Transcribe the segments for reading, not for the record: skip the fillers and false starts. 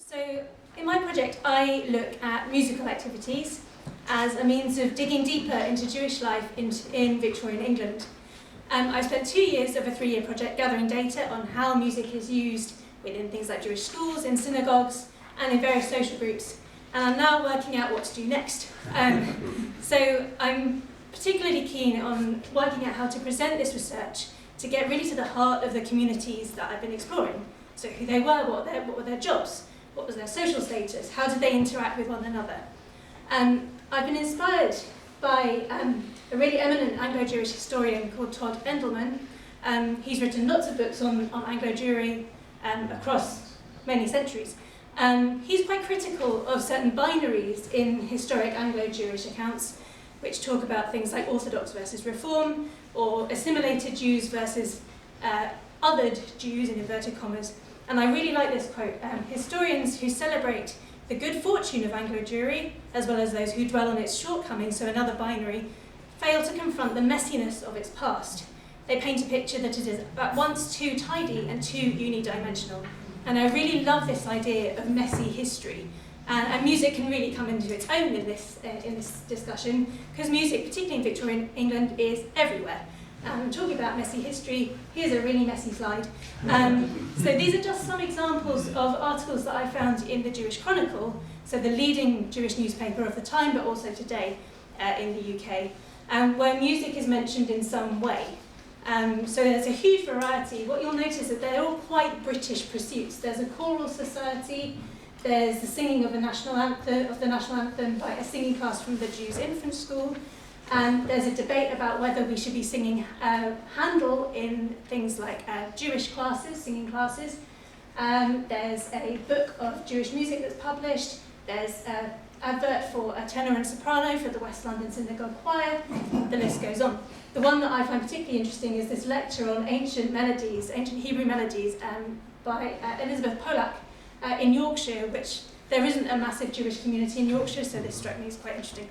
So in my project, I look at musical activities as a means of digging deeper into Jewish life in Victorian England. I spent 2 years of a 3-year project gathering data on how music is used within things like Jewish schools, in synagogues, and in various social groups. And I'm now working out what to do next. So I'm particularly keen on working out how to present this research to get really to the heart of the communities that I've been exploring. So who they were, what were their jobs, what was their social status, how did they interact with one another. I've been inspired by a really eminent Anglo-Jewish historian called Todd Endelman. He's written lots of books on Anglo-Jewry across many centuries. He's quite critical of certain binaries in historic Anglo-Jewish accounts, which talk about things like Orthodox versus Reform, or assimilated Jews versus othered Jews, in inverted commas. And I really like this quote. Historians who celebrate the good fortune of Anglo-Jewry, as well as those who dwell on its shortcomings, so another binary, fail to confront the messiness of its past. They paint a picture that it is at once too tidy and too unidimensional. And I really love this idea of messy history. And music can really come into its own in this discussion, because music, particularly in Victorian England, is everywhere. Talking about messy history, here's a really messy slide. So these are just some examples of articles that I found in the Jewish Chronicle, so the leading Jewish newspaper of the time, but also today in the UK, where music is mentioned in some way. So there's a huge variety. What you'll notice is that they're all quite British pursuits. There's a choral society, there's the singing of the national anthem by a singing class from the Jews infant school, and there's a debate about whether we should be singing Handel in things like Jewish classes, singing classes. There's a book of Jewish music that's published. There's an advert for a tenor and soprano for the West London Synagogue Choir. The list goes on. The one that I find particularly interesting is this lecture on ancient Hebrew melodies by Elizabeth Pollack in Yorkshire, which there isn't a massive Jewish community in Yorkshire, so this struck me as quite interesting.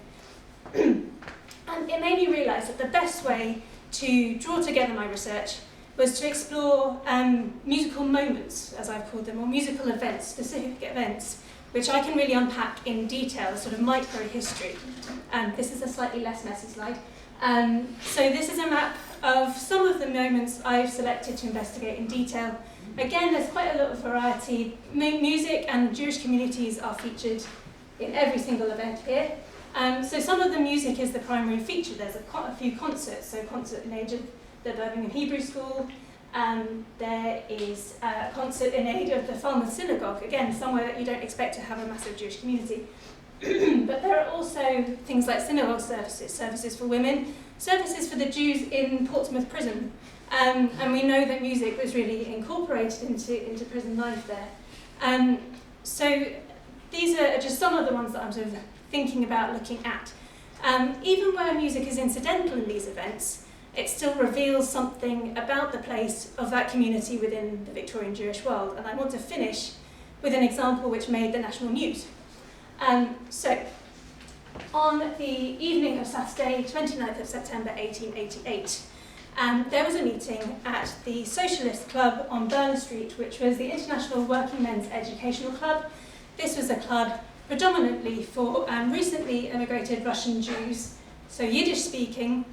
And it made me realise that the best way to draw together my research was to explore musical moments, as I've called them, or musical events, specific events, which I can really unpack in detail, sort of micro-history. This is a slightly less messy slide. So this is a map of some of the moments I've selected to investigate in detail. Again, there's quite a lot of variety. Music and Jewish communities are featured in every single event here. So some of the music is the primary feature. There's quite a few concerts, so concert in aid of the Birmingham Hebrew School. There is a concert in aid of the Falmouth Synagogue, again, somewhere that you don't expect to have a massive Jewish community. But there are also things like synagogue services, services for women, services for the Jews in Portsmouth prison. And we know that music was really incorporated into prison life there. So these are just some of the ones that I'm sort of thinking about looking at. Even where music is incidental in these events, it still reveals something about the place of that community within the Victorian Jewish world. And I want to finish with an example which made the national news. So, on the evening of Saturday, 29th of September 1888, there was a meeting at the Socialist Club on Berners Street, which was the International Working Men's Educational Club. This was a club predominantly for recently immigrated Russian Jews, so Yiddish speaking.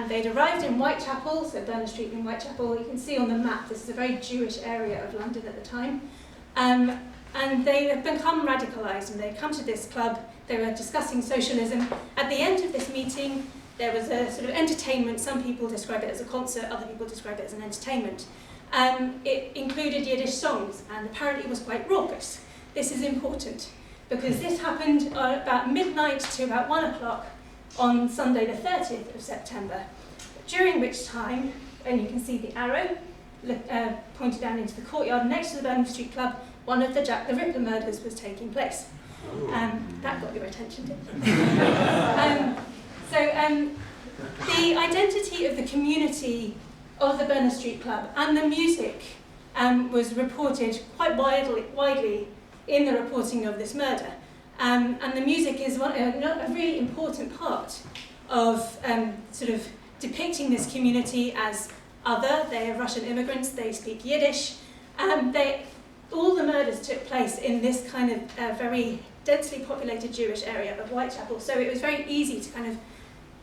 They'd arrived in Whitechapel, so Berners Street in Whitechapel. You can see on the map, this is a very Jewish area of London at the time. And they had become radicalised, and they'd come to this club. They were discussing socialism. At the end of this meeting, there was a sort of entertainment. Some people describe it as a concert, other people describe it as an entertainment. It included Yiddish songs, and apparently it was quite raucous. This is important, because this happened about midnight to about 1 o'clock on Sunday the 30th of September, during which time, and you can see the arrow pointed down into the courtyard next to the Berners Street Club, one of the Jack the Ripper murders was taking place. That got your attention, didn't it? The identity of the community of the Berners Street Club and the music was reported quite widely in the reporting of this murder. And the music is a really important part of sort of depicting this community as other. They are Russian immigrants, they speak Yiddish. all the murders took place in this kind of very densely populated Jewish area of Whitechapel, so it was very easy to kind of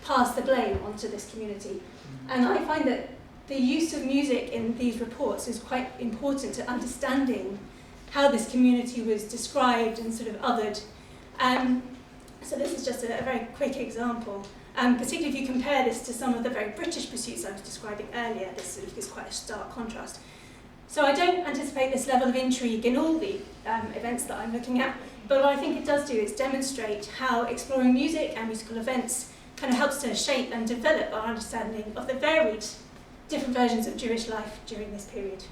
pass the blame onto this community. And I find that the use of music in these reports is quite important to understanding how this community was described and sort of othered. So this is just a very quick example, particularly if you compare this to some of the very British pursuits I was describing earlier. This sort of is quite a stark contrast. So I don't anticipate this level of intrigue in all the events that I'm looking at, but what I think it does do is demonstrate how exploring music and musical events kind of helps to shape and develop our understanding of the varied different versions of Jewish life during this period.